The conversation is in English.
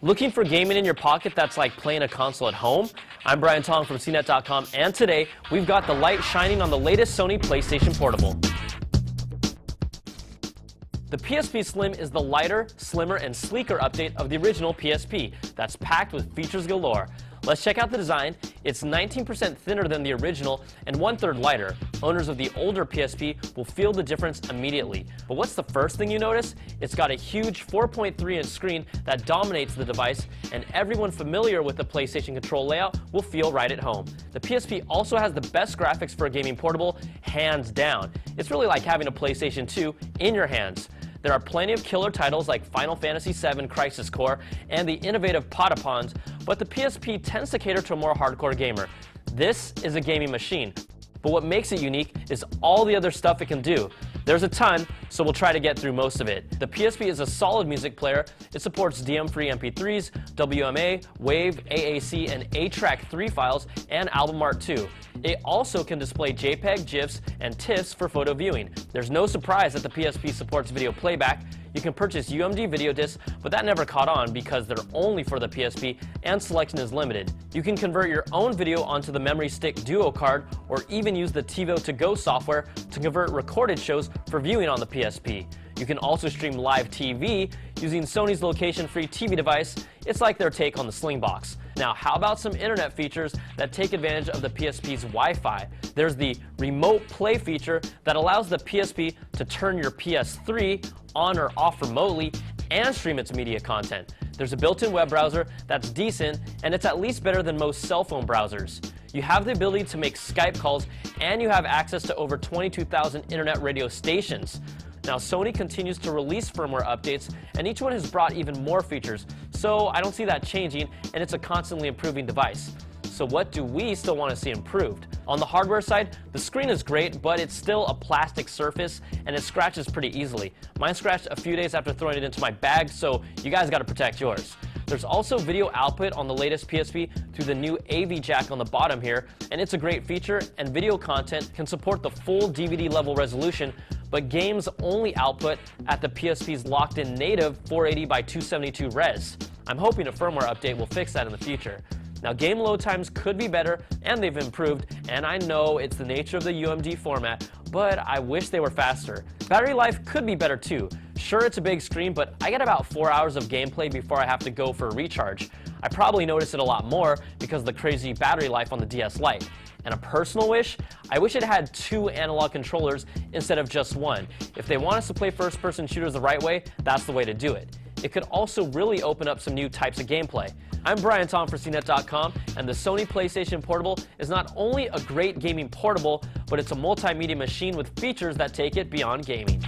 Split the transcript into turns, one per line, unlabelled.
Looking for gaming in your pocket that's like playing a console at home? I'm Brian Tong from CNET.com, and today we've got the light shining on the latest Sony PlayStation Portable. The PSP Slim is the lighter, slimmer, and sleeker update of the original PSP that's packed with features galore. Let's check out the design. It's 19% thinner than the original and 1/3 lighter. Owners of the older PSP will feel the difference immediately. But what's the first thing you notice? It's got a huge 4.3-inch screen that dominates the device, and everyone familiar with the PlayStation control layout will feel right at home. The PSP also has the best graphics for a gaming portable, hands down. It's really like having a PlayStation 2 in your hands. There are plenty of killer titles like Final Fantasy VII Crisis Core and the innovative Potapons, but the PSP tends to cater to a more hardcore gamer. This is a gaming machine, but what makes it unique is all the other stuff it can do. There's a ton, so we'll try to get through most of it. The PSP is a solid music player. It supports DM-free MP3s, WMA, WAV, AAC, and A-Track 3 files, and album art too. It also can display JPEG, GIFs, and TIFFs for photo viewing. There's no surprise that the PSP supports video playback. You can purchase UMD video discs, but that never caught on because they're only for the PSP and selection is limited. You can convert your own video onto the Memory Stick Duo card or even use the TiVo To Go software to convert recorded shows for viewing on the PSP. You can also stream live TV using Sony's location-free TV device. It's like their take on the Slingbox. Now, how about some internet features that take advantage of the PSP's Wi-Fi? There's the Remote Play feature that allows the PSP to turn your PS3 on or off remotely and stream its media content. There's a built-in web browser that's decent, and it's at least better than most cell phone browsers. You have the ability to make Skype calls, and you have access to over 22,000 internet radio stations. Now, Sony continues to release firmware updates, and each one has brought even more features, so I don't see that changing, and it's a constantly improving device. So what do we still want to see improved? On the hardware side, the screen is great, but it's still a plastic surface, and it scratches pretty easily. Mine scratched a few days after throwing it into my bag, so you guys got to protect yours. There's also video output on the latest PSP through the new AV jack on the bottom here, and it's a great feature, and video content can support the full DVD level resolution, but games only output at the PSP's locked-in native 480 by 272 res. I'm hoping a firmware update will fix that in the future. Now, game load times could be better, and they've improved, and I know it's the nature of the UMD format, but I wish they were faster. Battery life could be better too. Sure, it's a big screen, but I get about 4 hours of gameplay before I have to go for a recharge. I probably notice it a lot more because of the crazy battery life on the DS Lite. And a personal wish? I wish it had 2 analog controllers instead of just 1. If they want us to play first-person shooters the right way, that's the way to do it. It could also really open up some new types of gameplay. I'm Brian Tong for CNET.com, and the Sony PlayStation Portable is not only a great gaming portable, but it's a multimedia machine with features that take it beyond gaming.